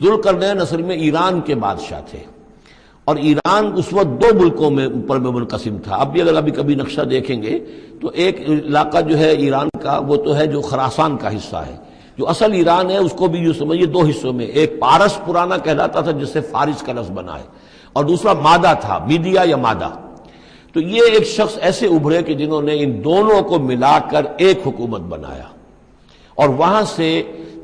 ذوالقرنین اصل میں ایران کے بادشاہ تھے، اور ایران اس وقت دو ملکوں میں اوپر میں منقسم تھا۔ اب بھی اگر ابھی کبھی نقشہ دیکھیں گے تو ایک علاقہ جو ہے ایران کا وہ تو ہے جو خراسان کا حصہ ہے، جو اصل ایران ہے اس کو بھی یوں سمجھیے دو حصوں میں، ایک پارس پرانا کہلاتا تھا جس سے فارس کا لفظ بنا ہے، اور دوسرا مادہ تھا، میڈیا یا مادہ۔ تو یہ ایک شخص ایسے ابھرے کہ جنہوں نے ان دونوں کو ملا کر ایک حکومت بنایا، اور وہاں سے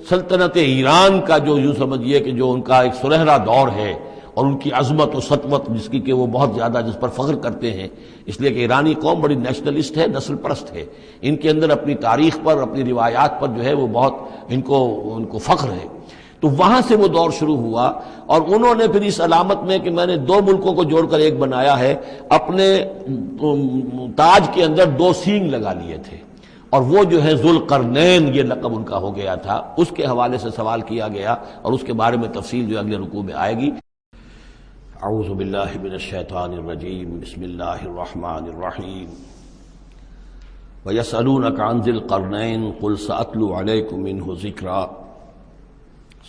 سلطنت ایران کا جو یوں سمجھیے کہ جو ان کا ایک سنہرا دور ہے، اور ان کی عظمت و سطوت جس کی کہ وہ بہت زیادہ جس پر فخر کرتے ہیں، اس لیے کہ ایرانی قوم بڑی نیشنلسٹ ہے، نسل پرست ہے، ان کے اندر اپنی تاریخ پر، اپنی روایات پر جو ہے وہ بہت ان کو فخر ہے۔ تو وہاں سے وہ دور شروع ہوا، اور انہوں نے پھر اس علامت میں کہ میں نے دو ملکوں کو جوڑ کر ایک بنایا ہے، اپنے تاج کے اندر دو سینگ لگا لیے تھے، اور وہ جو ہے ذوالقرنین یہ لقب ان کا ہو گیا تھا۔ اس کے حوالے سے سوال کیا گیا، اور اس کے بارے میں تفصیل جو اگلے رکوع میں آئے گی۔ اعوذ باللہ من الشیطان الرجیم، بسم اللہ الرحمن الرحیم۔ وَيَسْأَلُونَكَ عَنْ ذِي الْقَرْنَيْنِ قُلْ سَأَتْلُو عَلَيْكُم مِّنْهُ ذِكْرًا۔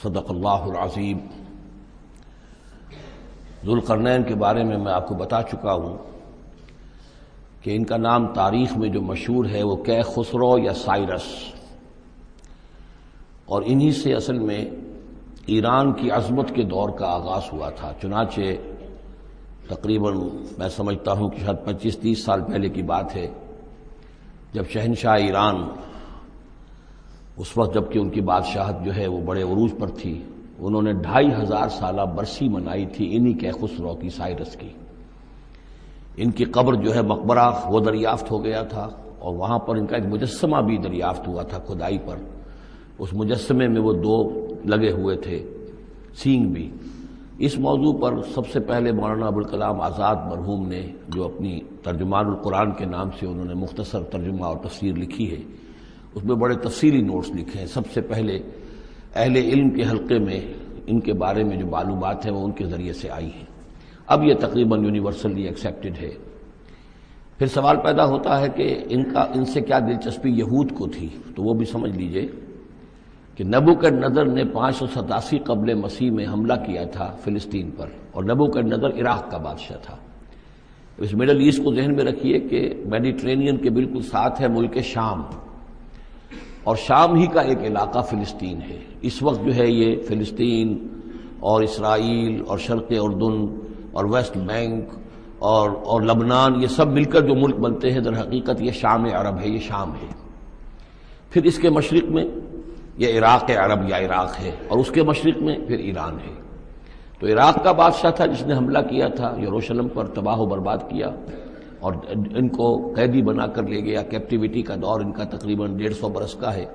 صدق اللہ العظیم۔ ذوالقرنین کے بارے میں آپ کو بتا چکا ہوں کہ ان کا نام تاریخ میں جو مشہور ہے وہ کیخسرو یا سائرس، اور انہی سے اصل میں ایران کی عظمت کے دور کا آغاز ہوا تھا۔ چنانچہ تقریباً میں سمجھتا ہوں کہ شاید 25-30 سال پہلے کی بات ہے، جب شہنشاہ ایران اس وقت جب کہ ان کی بادشاہت جو ہے وہ بڑے عروج پر تھی، انہوں نے 2500 سالہ برسی منائی تھی انہی کیخسرو کی، سائرس کی۔ ان کی قبر جو ہے مقبرہ وہ دریافت ہو گیا تھا، اور وہاں پر ان کا ایک مجسمہ بھی دریافت ہوا تھا کھدائی پر۔ اس مجسمے میں وہ دو لگے ہوئے تھے سینگ بھی۔ اس موضوع پر سب سے پہلے مولانا ابوالکلام آزاد مرحوم نے، جو اپنی ترجمان القرآن کے نام سے انہوں نے مختصر ترجمہ اور تفسیر لکھی ہے، اس میں بڑے تفصیلی نوٹس لکھے ہیں۔ سب سے پہلے اہل علم کے حلقے میں ان کے بارے میں جو معلومات ہیں وہ ان کے ذریعے سے آئی ہیں، اب یہ تقریباً یونیورسلی ایکسیپٹڈ ہے۔ پھر سوال پیدا ہوتا ہے کہ ان سے کیا دلچسپی یہود کو تھی، تو وہ بھی سمجھ لیجئے کہ نبوکدنضر نے 587 قبل مسیح میں حملہ کیا تھا فلسطین پر، اور نبوکدنضر عراق کا بادشاہ تھا۔ اس مڈل ایسٹ کو ذہن میں رکھیے کہ میڈیٹرینین کے بالکل ساتھ ہے ملک شام، اور شام ہی کا ایک علاقہ فلسطین ہے۔ اس وقت جو ہے یہ فلسطین اور اسرائیل اور شرق اردن اور ویسٹ بینک اور لبنان، یہ سب مل کر جو ملک بنتے ہیں، در حقیقت یہ شام عرب ہے، یہ شام ہے۔ پھر اس کے مشرق میں یہ عراق عرب یا عراق ہے، اور اس کے مشرق میں پھر ایران ہے۔ تو عراق کا بادشاہ تھا جس نے حملہ کیا تھا یروشلم پر، تباہ و برباد کیا، اور ان کو قیدی بنا کر لے گیا۔ کیپٹیوٹی کا دور ان کا تقریباً 150 برس کا ہے۔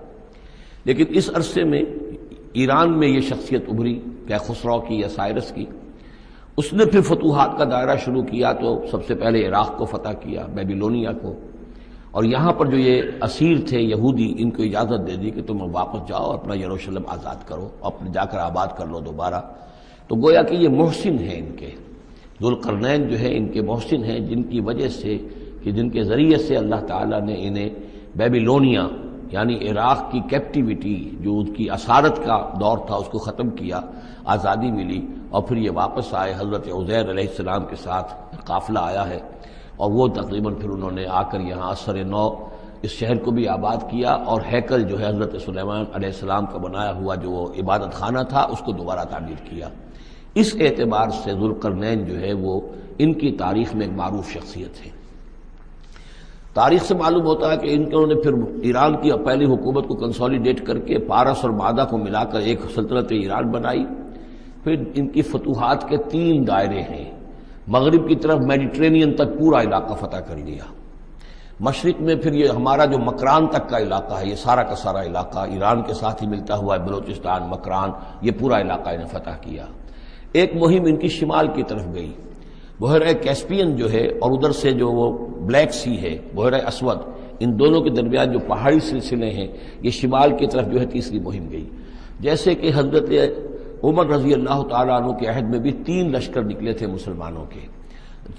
لیکن اس عرصے میں ایران میں یہ شخصیت ابھری کیخسرو کی یا سائرس کی۔ اس نے پھر فتوحات کا دائرہ شروع کیا، تو سب سے پہلے عراق کو فتح کیا، بیبیلونیا کو، اور یہاں پر جو یہ اسیر تھے یہودی، ان کو اجازت دے دی کہ تم واپس جاؤ، اپنا یروشلم آزاد کرو، اپنے جا کر آباد کر لو دوبارہ۔ تو گویا کہ یہ محسن ہیں ان کے، ذوالقرنین جو ہے ان کے محسن ہیں، جن کی وجہ سے کہ جن کے ذریعے سے اللہ تعالیٰ نے انہیں بیبیلونیا یعنی عراق کی کیپٹیوٹی جو ان کی اسارت کا دور تھا اس کو ختم کیا، آزادی ملی، اور پھر یہ واپس آئے۔ حضرت عزیر علیہ السلام کے ساتھ قافلہ آیا ہے، اور وہ تقریباً پھر انہوں نے آ کر یہاں اثر نو اس شہر کو بھی آباد کیا، اور ہیکل جو ہے حضرت سلیمان علیہ السلام کا بنایا ہوا جو وہ عبادت خانہ تھا اس کو دوبارہ تعمیر کیا۔ اس اعتبار سے ذوالقرنین جو ہے وہ ان کی تاریخ میں ایک معروف شخصیت ہے۔ تاریخ سے معلوم ہوتا ہے کہ انہوں نے پھر ایران کی پہلی حکومت کو کنسولیڈیٹ کر کے پارس اور مادہ کو ملا کر ایک سلطنت ایران بنائی۔ پھر ان کی فتوحات کے 3 دائرے ہیں۔ مغرب کی طرف میڈیٹرینین تک پورا علاقہ فتح کر لیا، مشرق میں پھر یہ ہمارا جو مکران تک کا علاقہ ہے، یہ سارا کا سارا علاقہ ایران کے ساتھ ہی ملتا ہوا ہے، بلوچستان، مکران، یہ پورا علاقہ انہیں فتح کیا۔ ایک مہم ان کی شمال کی طرف گئی، بحیرہ کیسپین جو ہے، اور ادھر سے جو وہ بلیک سی ہے، بحیرہ اسود، ان دونوں کے درمیان جو پہاڑی سلسلے ہیں، یہ شمال کی طرف جو ہے تیسری مہم گئی۔ جیسے کہ حضرت عمر رضی اللہ تعالیٰ عنہ کے عہد میں بھی 3 لشکر نکلے تھے مسلمانوں کے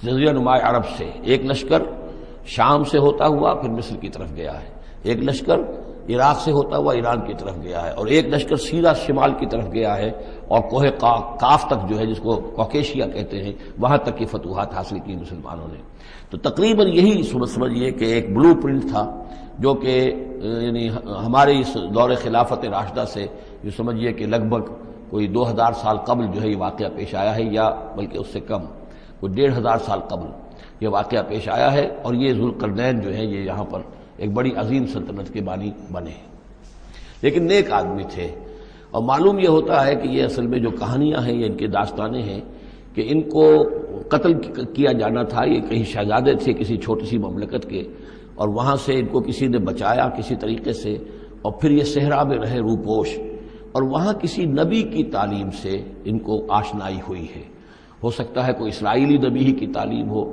جزیرہ نما عرب سے۔ ایک لشکر شام سے ہوتا ہوا پھر مصر کی طرف گیا ہے، ایک لشکر عراق سے ہوتا ہوا ایران کی طرف گیا ہے، اور ایک لشکر سیدھا شمال کی طرف گیا ہے اور کوہ کاف تک جو ہے جس کو کوکیشیا کہتے ہیں وہاں تک کی فتوحات حاصل کی مسلمانوں نے۔ تو تقریباً یہی سمجھیے کہ ایک بلو پرنٹ تھا جو کہ یعنی ہمارے اس دور خلافت راشدہ سے یہ سمجھیے کہ لگ بھگ کوئی 2000 سال قبل جو ہے یہ واقعہ پیش آیا ہے، یا بلکہ اس سے کم، کوئی 1500 سال قبل یہ واقعہ پیش آیا ہے، اور یہ ذوالقرنین جو ہے یہ یہاں پر ایک بڑی عظیم سلطنت کے بانی بنے، لیکن نیک آدمی تھے۔ اور معلوم یہ ہوتا ہے کہ یہ اصل میں جو کہانیاں ہیں یہ ان کے داستانیں ہیں کہ ان کو قتل کیا جانا تھا، یہ کہیں شہزادے تھے کسی چھوٹی سی مملکت کے، اور وہاں سے ان کو کسی نے بچایا کسی طریقے سے، اور پھر یہ صحرا میں رہے روپوش، اور وہاں کسی نبی کی تعلیم سے ان کو آشنائی ہوئی ہے۔ ہو سکتا ہے کوئی اسرائیلی نبی ہی کی تعلیم ہو،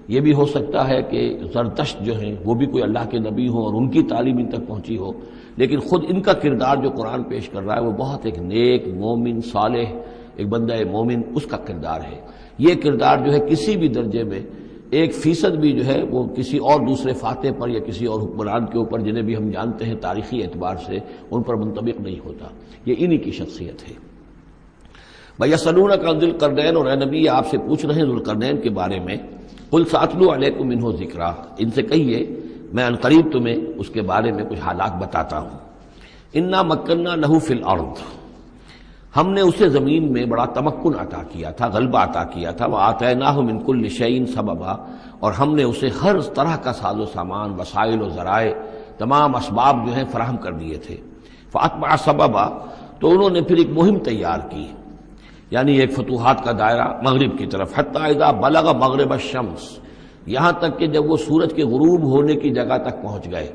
یہ بھی ہو سکتا ہے کہ زرتشت جو ہیں وہ بھی کوئی اللہ کے نبی ہوں اور ان کی تعلیم ان تک پہنچی ہو، لیکن خود ان کا کردار جو قرآن پیش کر رہا ہے وہ بہت ایک نیک مومن صالح ایک بندہ مومن اس کا کردار ہے۔ یہ کردار جو ہے کسی بھی درجے میں 1% بھی جو ہے وہ کسی اور دوسرے فاتح پر یا کسی اور حکمران کے اوپر جنہیں بھی ہم جانتے ہیں تاریخی اعتبار سے ان پر منطبق نہیں ہوتا، یہ انہی کی شخصیت ہے۔ وَيَسْأَلُونَكَ عَنِ ذِي الْقَرْنَيْنِ، اور اے نبی آپ سے پوچھ رہے ہیں ذوالقرنین کے بارے میں، قُلْ سَأَتْلُو عَلَيْكُم مِّنْهُ ذِكْرًا، ان سے کہیے میں ان قریب تمہیں اس کے بارے میں کچھ حالات بتاتا ہوں۔ اِنَّا مَكَّنَّا لَهُ فِي الْأَرْضِ، ہم نے اسے زمین میں بڑا تمکن عطا کیا تھا، غلبہ عطا کیا تھا، وَآتَيْنَاهُ مِن كُلِّ شَيْءٍ سَبَبًا، اور ہم نے اسے ہر طرح کا ساز و سامان، وسائل و ذرائع، تمام اسباب جو ہیں فراہم کر دیے تھے۔ فَأَتْبَعَ سَبَبًا، تو انہوں نے پھر ایک مہم تیار کی، یعنی ایک فتوحات کا دائرہ مغرب کی طرف، حتیٰ اذا بلغ مغرب الشمس، یہاں تک کہ جب وہ سورج کے غروب ہونے کی جگہ تک پہنچ گئے۔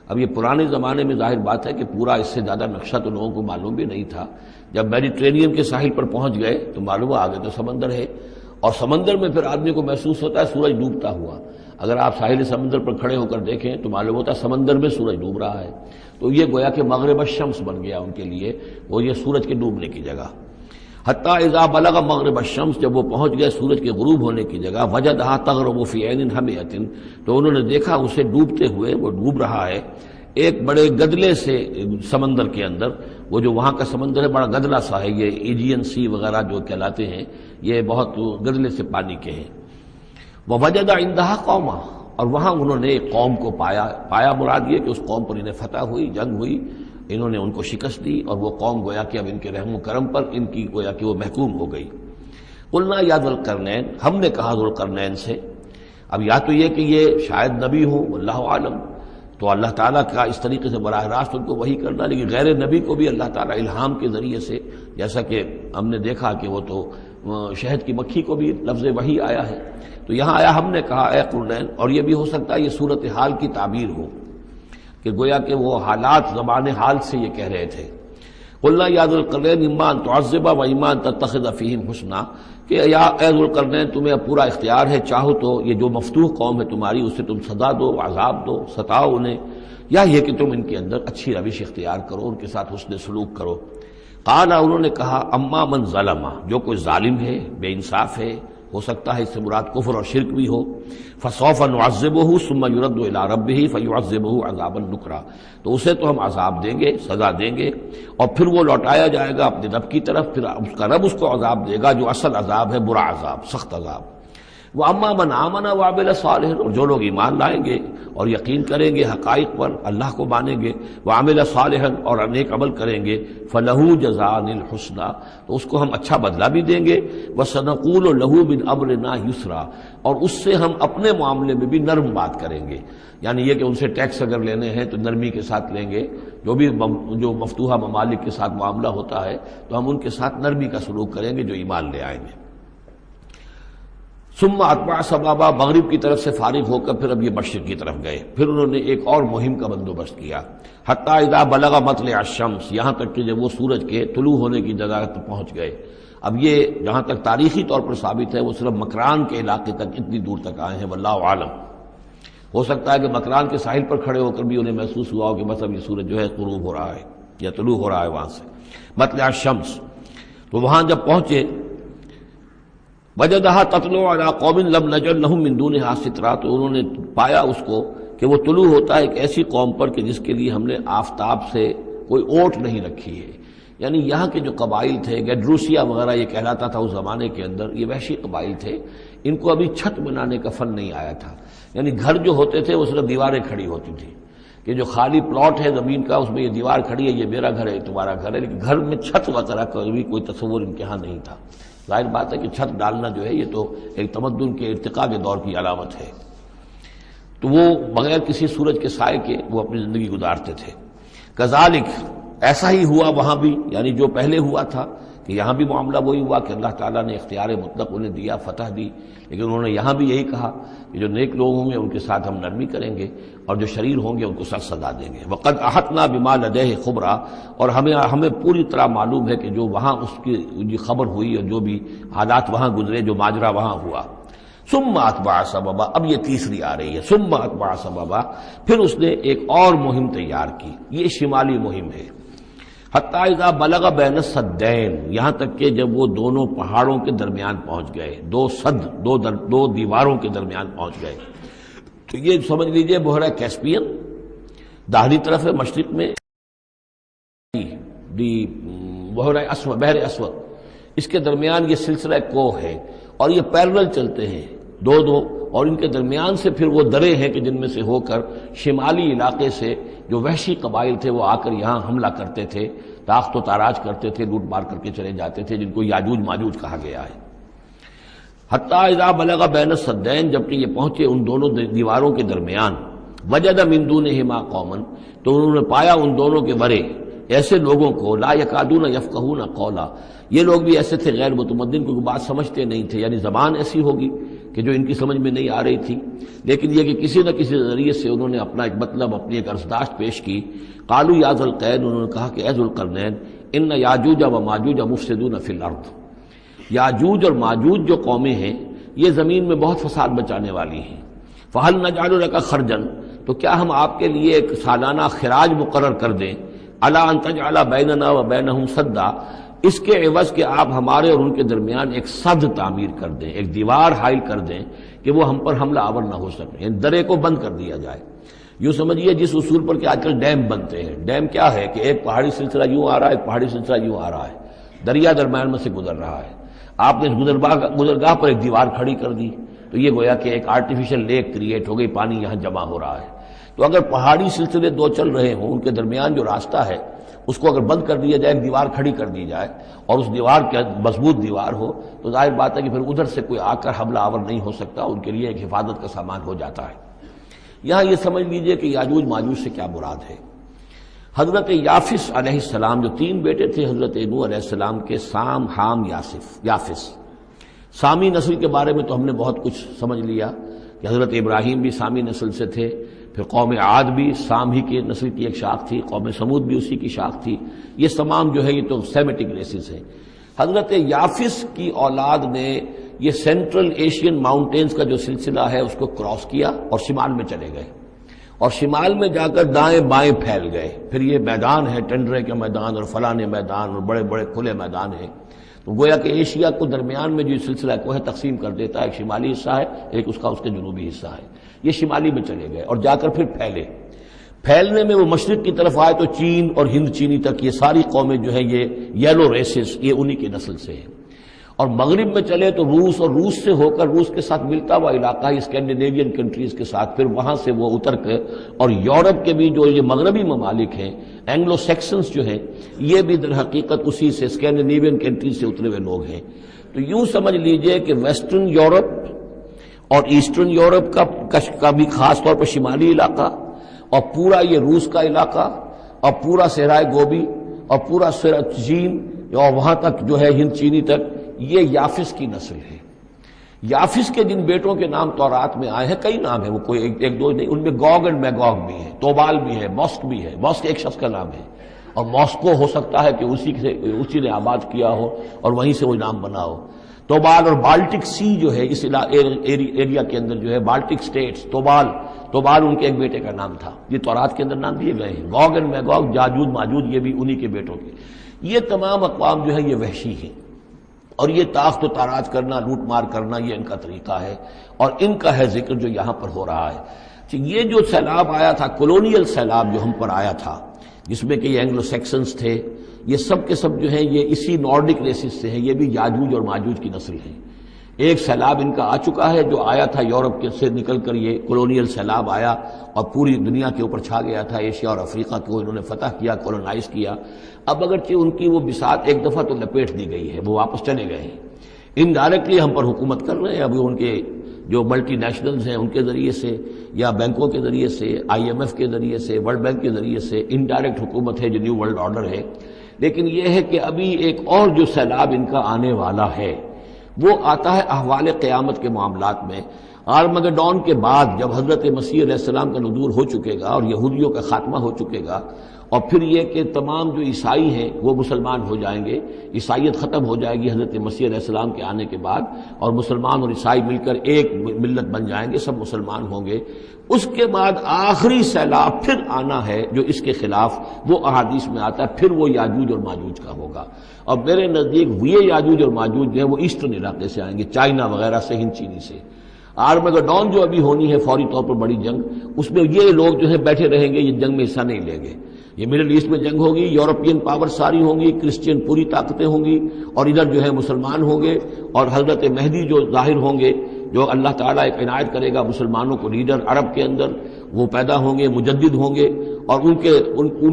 اب یہ پرانے زمانے میں ظاہر بات ہے کہ پورا اس سے زیادہ نقشہ تو لوگوں کو معلوم بھی نہیں تھا، جب میڈیٹرینین کے ساحل پر پہنچ گئے تو معلوم ہوا آگے تو سمندر ہے، اور سمندر میں پھر آدمی کو محسوس ہوتا ہے سورج ڈوبتا ہوا۔ اگر آپ ساحل سمندر پر کھڑے ہو کر دیکھیں تو معلوم ہوتا ہے سمندر میں سورج ڈوب رہا ہے، تو یہ گویا کہ مغرب الشمس بن گیا ان کے لیے، وہ یہ سورج کے ڈوبنے کی جگہ۔ حتیٰ اذا بلغ مغرب الشمس، جب وہ پہنچ گئے سورج کے غروب ہونے کی جگہ، وجدہا تغرب فی عین حمیۃ، تو انہوں نے دیکھا اسے ڈوبتے ہوئے، وہ ڈوب رہا ہے ایک بڑے گدلے سے سمندر کے اندر۔ وہ جو وہاں کا سمندر ہے بڑا گدلا سا ہے، یہ ایجین سی وغیرہ جو کہلاتے ہیں یہ بہت گدلے سے پانی کے ہیں۔ ووجد عندہا قوما، اور وہاں انہوں نے ایک قوم کو پایا مراد یہ کہ اس قوم پر انہیں فتح ہوئی، جنگ ہوئی، انہوں نے ان کو شکست دی، اور وہ قوم گویا کہ اب ان کے رحم و کرم پر ان کی گویا کہ وہ محکوم ہو گئی۔ قلنا یا ذوالقرنین، ہم نے کہا ذوالقرنین سے، اب یا تو یہ کہ یہ شاید نبی ہوں واللہ عالم، تو اللہ تعالیٰ کا اس طریقے سے براہ راست ان کو وحی کرنا، لیکن غیر نبی کو بھی اللہ تعالیٰ الہام کے ذریعے سے، جیسا کہ ہم نے دیکھا کہ وہ تو شہد کی مکھی کو بھی لفظ وحی آیا ہے، تو یہاں آیا ہم نے کہا اے قرنین، اور یہ بھی ہو سکتا ہے یہ صورتحال کی تعبیر ہو کہ گویا کہ وہ حالات زبان حال سے یہ کہہ رہے تھے۔ قلنا یا ذوالقرنین اما ان تعذب و اما ان تتخذ فیہم حسنا، کہ یا اے ذوالقرنین تمہیں اب پورا اختیار ہے، چاہو تو یہ جو مفتوح قوم ہے تمہاری اسے تم سزا دو، عذاب دو، ستاؤ انہیں، یا یہ کہ تم ان کے اندر اچھی روش اختیار کرو، ان کے ساتھ حسن سلوک کرو۔ قال، انہوں نے کہا اما من ظلم، جو کوئی ظالم ہے، بے انصاف ہے، ہو سکتا ہے اس سے مراد کفر اور شرک بھی ہو، فسوف نعذبہ ثم یرد الی ربہ فیعذبہ عذابا نکرا، تو اسے تو ہم عذاب دیں گے، سزا دیں گے، اور پھر وہ لوٹایا جائے گا اپنے رب کی طرف، پھر اس کا رب اس کو عذاب دے گا جو اصل عذاب ہے، برا عذاب، سخت عذاب۔ واما من آمن وعمل صالحا، اور جو لوگ ایمان لائیں گے اور یقین کریں گے حقائق پر، اللہ کو مانیں گے، وعمل صالحا، اور نیک عمل کریں گے، فلہ جزاء الحسنی، تو اس کو ہم اچھا بدلہ بھی دیں گے، وسنقول لہ من امرنا یسرا، اور اس سے ہم اپنے معاملے میں بھی نرم بات کریں گے، یعنی یہ کہ ان سے ٹیکس اگر لینے ہیں تو نرمی کے ساتھ لیں گے، جو مفتوحہ ممالک کے ساتھ معاملہ ہوتا ہے تو ہم ان کے ساتھ نرمی کا سلوک کریں گے جو ایمان لے آئیں گے۔ ثم اتبع سبابا، مغرب کی طرف سے فارغ ہو کر پھر اب یہ مشرق کی طرف گئے، پھر انہوں نے ایک اور مہم کا بندوبست کیا، حتیٰ اذا بلغ مطلع الشمس، یہاں تک کہ جب وہ سورج کے طلوع ہونے کی جگہ تک پہنچ گئے۔ اب یہ جہاں تک تاریخی طور پر ثابت ہے وہ صرف مکران کے علاقے تک اتنی دور تک آئے ہیں، واللہ عالم، ہو سکتا ہے کہ مکران کے ساحل پر کھڑے ہو کر بھی انہیں محسوس ہوا ہو کہ بس اب یہ سورج جو ہے غروب ہو رہا ہے یا طلوع ہو رہا ہے وہاں سے، مطلع الشمس، تو وہاں جب پہنچے، وجدہا تطلع علی قوم لم نجعل لہم من دونہا سترا، تو انہوں نے پایا اس کو کہ کہ وہ طلوع ہوتا ہے ایک ایسی قوم پر کہ جس کے لیے ہم نے آفتاب سے کوئی اوٹ نہیں رکھی ہے. یعنی یہاں کے جو قبائل تھے، گیڈروسیا وغیرہ یہ کہلاتا تھا اس زمانے کے اندر، یہ وحشی قبائل تھے، ان کو ابھی چھت بنانے کا فن نہیں آیا تھا. یعنی گھر جو ہوتے تھے وہ صرف دیواریں کھڑی ہوتی تھیں کہ جو خالی پلاٹ ہے زمین کا اس میں یہ دیوار کھڑی ہے، یہ میرا گھر ہے، تمہارا گھر ہے، لیکن گھر میں چھت وغیرہ کا بھی کوئی تصور ان کے ہاں نہیں تھا. ظاہر بات ہے کہ چھت ڈالنا جو ہے یہ تو ایک تمدن کے ارتقاء کے دور کی علامت ہے. تو وہ بغیر کسی سورج کے سائے کے وہ اپنی زندگی گزارتے تھے. کذالک، ایسا ہی ہوا وہاں بھی، یعنی جو پہلے ہوا تھا کہ یہاں بھی معاملہ وہی ہوا کہ اللہ تعالیٰ نے اختیار مطلق انہیں دیا، فتح دی، لیکن انہوں نے یہاں بھی یہی کہا کہ جو نیک لوگ ہوں گے ان کے ساتھ ہم نرمی کریں گے اور جو شریر ہوں گے ان کو سخت سزا دیں گے. وقد احطنا بما لدیہ خبرا، اور ہمیں پوری طرح معلوم ہے کہ جو وہاں اس کی خبر ہوئی اور جو بھی حالات وہاں گزرے، جو ماجرا وہاں ہوا. ثم اتبع سببا، اب یہ تیسری آ رہی ہے، ثم اتبع سببا، پھر اس نے ایک اور مہم تیار کی. یہ شمالی مہم ہے. حتی اذا بلغ بین السدین، یہاں تک کہ جب وہ دونوں پہاڑوں کے درمیان پہنچ گئے، دو دیواروں کے درمیان پہنچ گئے. تو یہ سمجھ لیجئے بحیرہ کیسپیئن داہنی طرف ہے، مشرق میں بحیرہ اسود، بحر اسود، اس کے درمیان یہ سلسلہ کوہ ہے اور یہ پیرلل چلتے ہیں دو، اور ان کے درمیان سے پھر وہ درے ہیں کہ جن میں سے ہو کر شمالی علاقے سے جو وحشی قبائل تھے وہ آ کر یہاں حملہ کرتے تھے، تاخت و تاراج کرتے تھے، لوٹ مار کر کے چلے جاتے تھے، جن کو یاجوج ماجوج کہا گیا ہے. حتی اذا بلغ بین السدین، جبکہ یہ پہنچے ان دونوں دیواروں کے درمیان، وجد من دونہما قوما، تو انہوں نے پایا ان دونوں کے ورے ایسے لوگوں کو، لا یکادون یفقہون قولا، یہ لوگ بھی ایسے تھے غیر متمدن، کیونکہ بات سمجھتے نہیں تھے، یعنی زبان ایسی ہوگی کہ جو ان کی سمجھ میں نہیں آ رہی تھی، لیکن یہ کہ کسی نہ کسی ذریعے سے انہوں نے اپنا ایک مطلب، اپنی ایک عرضداشت پیش کی. قالوا یا ذا القرنین، انہوں نے کہا کہ اے ذو القرنین، ان یاجوج و ماجوج مفسدون فی الارض، یاجوج اور ماجوج جو قومیں ہیں یہ زمین میں بہت فساد مچانے والی ہیں. فہل نجعل لک خرجا، تو کیا ہم آپ کے لیے ایک سالانہ خراج مقرر کر دیں، الا ان تجعل بیننا و بینہم سدا، اس کے عوض کہ آپ ہمارے اور ان کے درمیان ایک سد تعمیر کر دیں، ایک دیوار حائل کر دیں کہ وہ ہم پر حملہ آور نہ ہو سکے، یعنی درے کو بند کر دیا جائے. یوں سمجھیے جس اصول پر کہ آج کل ڈیم بنتے ہیں. ڈیم کیا ہے کہ ایک پہاڑی سلسلہ یوں آ رہا ہے، ایک پہاڑی سلسلہ یوں آ رہا ہے، دریا درمیان میں سے گزر رہا ہے، آپ نے گزرگاہ پر ایک دیوار کھڑی کر دی تو یہ گویا کہ ایک آرٹیفیشل لیک کریٹ ہو گئی، پانی یہاں جمع ہو رہا ہے. تو اگر پہاڑی سلسلے دو چل رہے ہوں، ان کے درمیان جو راستہ ہے اس کو اگر بند کر دیا جائے، ایک دیوار کھڑی کر دی جائے اور اس دیوار کے مضبوط دیوار ہو، تو ظاہر بات ہے کہ پھر ادھر سے کوئی آ کر حملہ آور نہیں ہو سکتا، ان کے لیے ایک حفاظت کا سامان ہو جاتا ہے. یہاں یہ سمجھ لیجئے کہ یاجوج ماجوج سے کیا مراد ہے. حضرت یافس علیہ السلام، جو تین بیٹے تھے حضرت نوح علیہ السلام کے، سام، حام، یافس. سامی نسل کے بارے میں تو ہم نے بہت کچھ سمجھ لیا کہ حضرت ابراہیم بھی سامی نسل سے تھے، پھر قوم عاد بھی سام ہی کی نسل کی ایک شاخ تھی، قوم سمود بھی اسی کی شاخ تھی. یہ تمام جو ہے یہ تو سیمیٹک ریسز ہیں. حضرت یافس کی اولاد نے یہ سینٹرل ایشین ماؤنٹینز کا جو سلسلہ ہے اس کو کراس کیا اور شمال میں چلے گئے، اور شمال میں جا کر دائیں بائیں پھیل گئے. پھر یہ میدان ہے، ٹنڈرے کے میدان اور فلانے میدان اور بڑے بڑے کھلے میدان ہیں. تو گویا کہ ایشیا کو درمیان میں جو سلسلہ کو ہے تقسیم کر دیتا ہے، ایک شمالی حصہ ہے، ایک اس کے جنوبی حصہ ہے. یہ شمالی میں چلے گئے اور جا کر پھر پھیلے. پھیلنے میں وہ مشرق کی طرف آئے تو چین اور ہند چینی تک یہ ساری قومیں جو ہیں یہ یلو ریسز، یہ انہی کی نسل سے ہیں. اور مغرب میں چلے تو روس، اور روس سے ہو کر روس کے ساتھ ملتا ہوا علاقہ ہے اسکینڈینیوین کنٹریز کے ساتھ، پھر وہاں سے وہ اتر کے، اور یورپ کے بھی جو یہ مغربی ممالک ہیں، اینگلو سیکسنز جو ہیں، یہ بھی در حقیقت اسی سے اسکینڈینیوین کنٹریز سے اترے ہوئے لوگ ہیں. تو یوں سمجھ لیجئے کہ ویسٹرن یورپ اور ایسٹرن یورپ کا بھی خاص طور پر شمالی علاقہ، اور پورا یہ روس کا علاقہ، اور پورا صحرائے گوبی، اور پورا چین، اور وہاں تک جو ہے ہند چینی تک، یہ یافس کی نسل ہے. یافس کے جن بیٹوں کے نام تورات میں آئے ہیں، کئی نام ہیں، وہ کوئی ایک دو نہیں، ان میں گوگ اینڈ میگوگ بھی ہے، توبال بھی ہے، موسک بھی ہے. موسک ایک شخص کا نام ہے، اور ماسکو ہو سکتا ہے کہ اسی نے آباد کیا ہو اور وہیں سے وہ نام بنا ہو. توبال اور بالٹک سی جو ہے اس ایریا کے اندر جو ہے بالٹک سٹیٹس، توبال ان کے ایک بیٹے کا نام تھا. یہ تورات کے اندر نام دیے گئے ہیں. گوگ اینڈ میگوگ، یاجوج ماجوج، یہ بھی انہی کے بیٹوں کے. یہ تمام اقوام جو ہے یہ وحشی ہیں، اور یہ تاخت و تاراج کرنا، لوٹ مار کرنا، یہ ان کا طریقہ ہے، اور ان کا ہے ذکر جو یہاں پر ہو رہا ہے. یہ جو سیلاب آیا تھا، کولونیل سیلاب جو ہم پر آیا تھا، جس میں کہ یہ اینگلو سیکسنز تھے، یہ سب کے سب جو ہیں یہ اسی نارڈک ریسز سے ہیں، یہ بھی یاجوج اور ماجوج کی نسل ہیں۔ ایک سیلاب ان کا آ چکا ہے جو آیا تھا یورپ کے سے نکل کر، یہ کولونیل سیلاب آیا اور پوری دنیا کے اوپر چھا گیا تھا، ایشیا اور افریقہ کو انہوں نے فتح کیا، کولونائز کیا۔ اب اگرچہ ان کی وہ بساط ایک دفعہ تو لپیٹ دی گئی ہے، وہ واپس چلے گئے ہیں، انڈائریکٹلی ہم پر حکومت کر رہے ہیں ابھی ان کے جو ملٹی نیشنلز ہیں ان کے ذریعے سے، یا بینکوں کے ذریعے سے، IMF کے ذریعے سے، ورلڈ بینک کے ذریعے سے انڈائریکٹ حکومت ہے جو نیو ورلڈ آرڈر ہے۔ لیکن یہ ہے کہ ابھی ایک اور جو سیلاب ان کا آنے والا ہے وہ آتا ہے احوال قیامت کے معاملات میں۔ آرمگڈون کے بعد جب حضرت مسیح علیہ السلام کا نزول ہو چکے گا اور یہودیوں کا خاتمہ ہو چکے گا، اور پھر یہ کہ تمام جو عیسائی ہیں وہ مسلمان ہو جائیں گے، عیسائیت ختم ہو جائے گی حضرت مسیح علیہ السلام کے آنے کے بعد، اور مسلمان اور عیسائی مل کر ایک ملت بن جائیں گے، سب مسلمان ہوں گے۔ اس کے بعد آخری سیلاب پھر آنا ہے جو اس کے خلاف، وہ احادیث میں آتا ہے، پھر وہ یاجوج اور ماجوج کا ہوگا۔ اور میرے نزدیک یہ یاجوج اور ماجوج جو ہے وہ ایسٹرن علاقے سے آئیں گے، چائنا وغیرہ سے، ہند چینی سے۔ آرمگڈون جو ابھی ہونی ہے فوری طور پر بڑی جنگ، اس میں یہ لوگ جو ہے بیٹھے رہیں گے، یہ جنگ میں حصہ نہیں لیں گے۔ یہ مڈل ایسٹ میں جنگ ہوگی، یورپین پاور ساری ہوں گی، کرسچین پوری طاقتیں ہوں گی، اور ادھر جو ہے مسلمان ہوں گے، اور حضرت مہدی جو ظاہر ہوں گے، جو اللہ تعالیٰ ایک عنایت کرے گا مسلمانوں کو لیڈر عرب کے اندر، وہ پیدا ہوں گے، مجدد ہوں گے، اور ان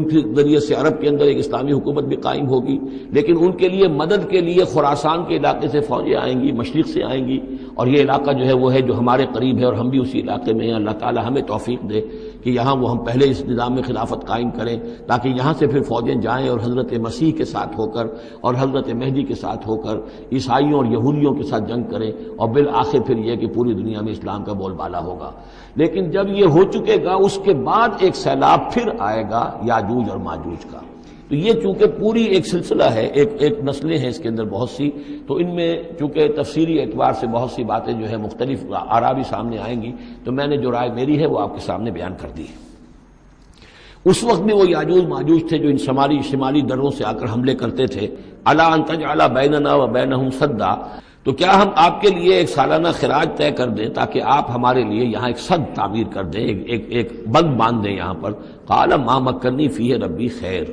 کے ذریعے سے عرب کے اندر ایک اسلامی حکومت بھی قائم ہوگی۔ لیکن ان کے لیے مدد کے لیے خراسان کے علاقے سے فوجیں آئیں گی، مشرق سے آئیں گی، اور یہ علاقہ جو ہے وہ ہے جو ہمارے قریب ہے، اور ہم بھی اسی علاقے میں ہیں۔ اللہ تعالیٰ ہمیں توفیق دے کہ یہاں وہ ہم پہلے اس نظام میں خلافت قائم کریں، تاکہ یہاں سے پھر فوجیں جائیں اور حضرت مسیح کے ساتھ ہو کر اور حضرت مہدی کے ساتھ ہو کر عیسائیوں اور یہودیوں کے ساتھ جنگ کریں، اور بالآخر پھر یہ کہ پوری دنیا میں اسلام کا بول بالا ہوگا۔ لیکن جب یہ ہو چکے گا، اس کے بعد ایک سیلاب پھر آئے گا یاجوج اور ماجوج کا۔ تو یہ چونکہ پوری ایک سلسلہ ہے، ایک نسلیں ہیں اس کے اندر بہت سی، تو ان میں چونکہ تفسیری اعتبار سے بہت سی باتیں جو ہے مختلف آراء بھی سامنے آئیں گی، تو میں نے جو رائے میری ہے وہ آپ کے سامنے بیان کر دی ہے۔ اس وقت بھی وہ یاجوج ماجوج تھے جو ان شمالی دروں سے آ کر حملے کرتے تھے۔ الا ان تجعل بیننا وبینہم سدا، تو کیا ہم آپ کے لیے ایک سالانہ خراج طے کر دیں تاکہ آپ ہمارے لیے یہاں ایک سد تعمیر کر دیں، ایک بند باندھ دیں یہاں پر۔ قال ما مکنی فیہ ربی خیر،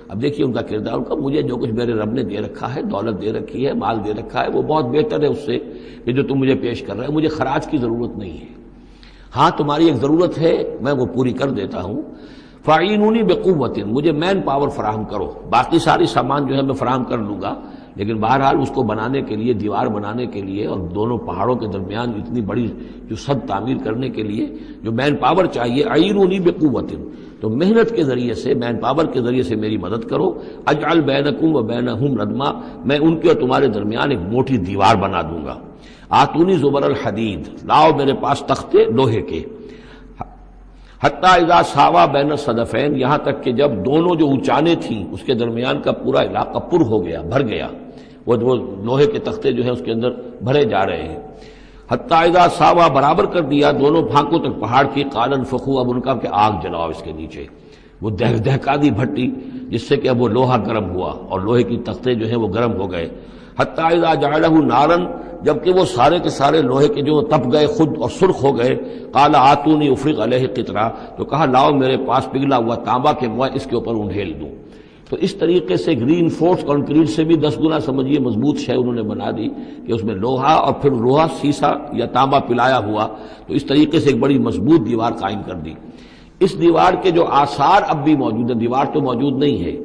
اب دیکھیے ان کا کردار، ان کا مجھے جو کچھ میرے رب نے دے رکھا ہے، دولت دے رکھی ہے، مال دے رکھا ہے، وہ بہت بہتر ہے اس سے کہ جو تم مجھے پیش کر رہے ہیں، مجھے خراج کی ضرورت نہیں ہے۔ ہاں تمہاری ایک ضرورت ہے، میں وہ پوری کر دیتا ہوں۔ فاعینونی بقوت، مجھے مین پاور فراہم کرو، باقی ساری سامان جو ہے میں فراہم کر لوں گا، لیکن بہرحال اس کو بنانے کے لیے، دیوار بنانے کے لیے اور دونوں پہاڑوں کے درمیان اتنی بڑی جو سد تعمیر کرنے کے لیے جو مین پاور چاہیے، اعینونی بقوت، تو محنت کے ذریعے سے، مین پاور کے ذریعے سے میری مدد کرو۔ اجعل بینکم و بینہم ردما، میں ان کے اور تمہارے درمیان ایک موٹی دیوار بنا دوں گا۔ آتونی زبر الحدید، لاؤ میرے پاس تختے لوہے کے۔ حتی اذا ساوا بین الصدفین، یہاں تک کہ جب دونوں جو اونچانے تھیں اس کے درمیان کا پورا علاقہ پر ہو گیا، بھر گیا، وہ لوہے کے تختے جو ہیں اس کے اندر بھرے جا رہے ہیں۔ حتی اذا ساوا، برابر کر دیا دونوں پھانکوں تک پہاڑ کی، قال انفخوا، اب ان کا کہ آگ جلاؤ اس کے نیچے، وہ دہکا دی بھٹی جس سے کہ اب وہ لوہا گرم ہوا اور لوہے کی تختے جو ہیں وہ گرم ہو گئے۔ حتی اذا جعلہ نارا، جبکہ وہ سارے کے سارے لوہے کے جو تپ گئے خود اور سرخ ہو گئے۔ قال آتونی افرغ علیہ قطرہ، تو کہا لاؤ میرے پاس پگھلا ہوا تانبا کہ میں اس کے اوپر انڈھیل دوں۔ تو اس طریقے سے گرین فورس کنکریٹ سے بھی 10 گنا سمجھیے مضبوط شے انہوں نے بنا دی کہ اس میں لوہا اور پھر لوہا سیسا یا تانبا پلایا ہوا، تو اس طریقے سے ایک بڑی مضبوط دیوار قائم کر دی۔ اس دیوار کے جو آثار اب بھی موجود ہیں، دیوار تو موجود نہیں ہے،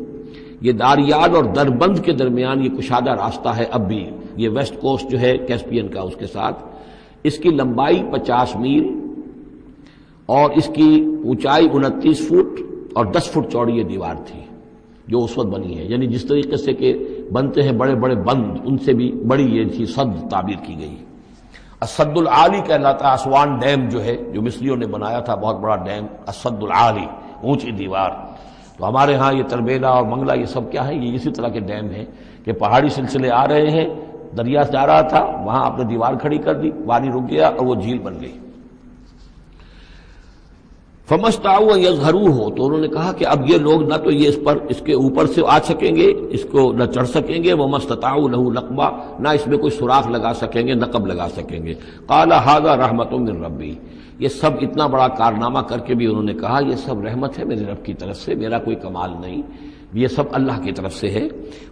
یہ داریال اور دربند کے درمیان یہ کشادہ راستہ ہے اب بھی، یہ ویسٹ کوسٹ جو ہے کیسپین کا، اس کے ساتھ اس کی لمبائی 50 میل اور اس کی اونچائی 29 فٹ اور 10 فٹ چوڑی یہ دیوار تھی جو اس وقت بنی ہے۔ یعنی جس طریقے سے کہ بنتے ہیں بڑے بڑے بند، ان سے بھی بڑی یہ تھی سد تعبیر کی گئی۔ السد العالی کہلاتا ہے اسوان ڈیم جو ہے، جو مصریوں نے بنایا تھا، بہت بڑا ڈیم، السد العالی، اونچی دیوار۔ تو ہمارے ہاں یہ تربیلا اور منگلا یہ سب کیا ہے، یہ اسی طرح کے ڈیم ہیں کہ پہاڑی سلسلے آ رہے ہیں، دریا جا رہا تھا، وہاں آپ نے دیوار کھڑی کر دی، پانی رک گیا اور وہ جھیل بن گئی۔ فمستطاعوا ان یظہروہ، تو انہوں نے کہا کہ اب یہ لوگ نہ تو یہ اس کے اوپر سے آ سکیں گے، اس کو نہ چڑھ سکیں گے، ومستطاعوا لہ نقبا، نہ اس میں کوئی سوراخ لگا سکیں گے، نقب لگا سکیں گے۔ قال ھذا رحمۃ من ربی، یہ سب اتنا بڑا کارنامہ کر کے بھی انہوں نے کہا یہ سب رحمت ہے میرے رب کی طرف سے، میرا کوئی کمال نہیں، یہ سب اللہ کی طرف سے ہے۔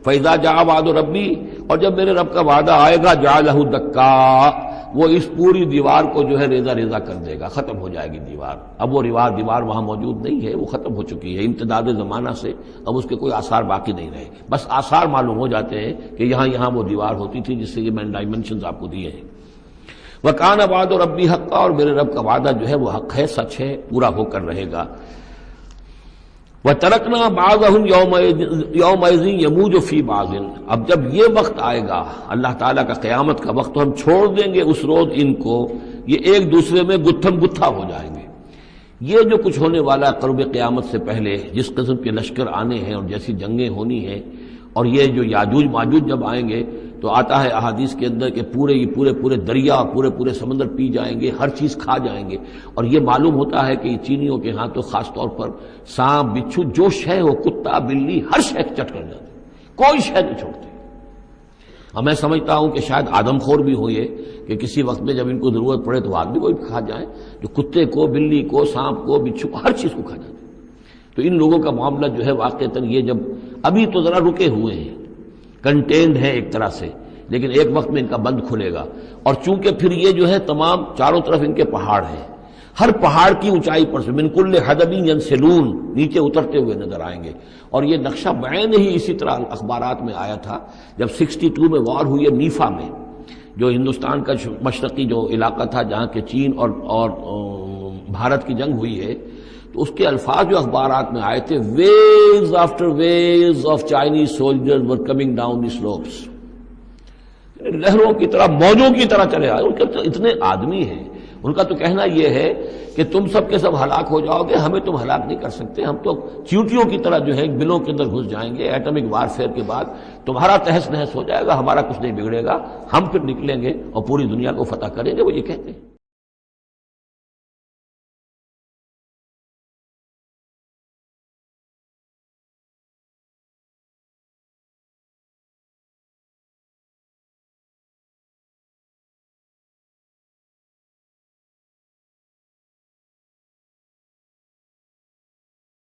فَإِذَا جَاءَ وَعْدُ رَبِّي، اور جب میرے رب کا وعدہ آئے گا، جَعَلَهُ دَكَّا، وہ اس پوری دیوار کو جو ہے ریزہ ریزہ کر دے گا، ختم ہو جائے گی دیوار۔ اب وہ دیوار وہاں موجود نہیں ہے، وہ ختم ہو چکی ہے امتداد زمانہ سے، اب اس کے کوئی آثار باقی نہیں رہے، بس آثار معلوم ہو جاتے ہیں کہ یہاں وہ دیوار ہوتی تھی، جس سے یہ میں نے ڈائمنشنز آپ کو دیے ہیں۔ وَكَانَ وَعْدُ رَبِّي حَقًّا، اور میرے رب کا وعدہ جو ہے وہ حق ہے، سچ ہے، پورا ہو کر رہے گا۔ وَتَرَكْنَا بَعْضَهُمْ يَوْمَئِذٍ يَمُوجُ فِي بَعْضٍ، اب جب یہ وقت آئے گا اللہ تعالیٰ کا قیامت کا وقت، تو ہم چھوڑ دیں گے اس روز ان کو، یہ ایک دوسرے میں گتھم گتھا ہو جائیں گے۔ یہ جو کچھ ہونے والا ہے قرب قیامت سے پہلے، جس قسم کے لشکر آنے ہیں اور جیسی جنگیں ہونی ہیں، اور یہ جو یاجوج ماجوج جب آئیں گے تو آتا ہے احادیث کے اندر کہ پورے دریا اور پورے سمندر پی جائیں گے، ہر چیز کھا جائیں گے، اور یہ معلوم ہوتا ہے کہ یہ چینیوں کے ہاں تو خاص طور پر سانپ بچھو جو شے ہو، کتا بلی، ہر شے چٹ کر جاتے، کوئی شے نہیں چھوڑتے۔ اور میں سمجھتا ہوں کہ شاید آدم خور بھی ہو یہ کہ کسی وقت میں جب ان کو ضرورت پڑے تو آدمی کو بھی کھا جائیں، جو کتے کو، بلی کو، سانپ کو، بچھو کو، ہر چیز کو کھا جاتے۔ تو ان لوگوں کا معاملہ جو ہے واقعتاً یہ جب ابھی تو ذرا رکے ہوئے ہیں، کنٹینڈ ہیں ایک طرح سے، لیکن ایک وقت میں ان کا بند کھلے گا، اور چونکہ پھر یہ جو ہے تمام چاروں طرف ان کے پہاڑ ہیں، ہر پہاڑ کی اونچائی پر سے من کل حدب ینسلون، نیچے اترتے ہوئے نظر آئیں گے۔ اور یہ نقشہ بعین ہی اسی طرح اخبارات میں آیا تھا جب 62 میں وار ہوئی ہے نیفا میں، جو ہندوستان کا مشرقی جو علاقہ تھا جہاں کے چین اور بھارت کی جنگ ہوئی ہے، تو اس کے الفاظ جو اخبارات میں آئے تھے، waves after waves of Chinese soldiers were coming down the slopes, لہروں کی طرح، موجوں کی طرح چلے آئے۔ ان کے اتنے آدمی ہیں، ان کا تو کہنا یہ ہے کہ تم سب کے سب ہلاک ہو جاؤ گے، ہمیں تم ہلاک نہیں کر سکتے، ہم تو چیونٹیوں کی طرح جو ہے بلوں کے اندر گھس جائیں گے، ایٹمک وارفیئر کے بعد تمہارا تہس نہس ہو جائے گا، ہمارا کچھ نہیں بگڑے گا، ہم پھر نکلیں گے اور پوری دنیا کو فتح کریں گے، وہ یہ کہتے ہیں۔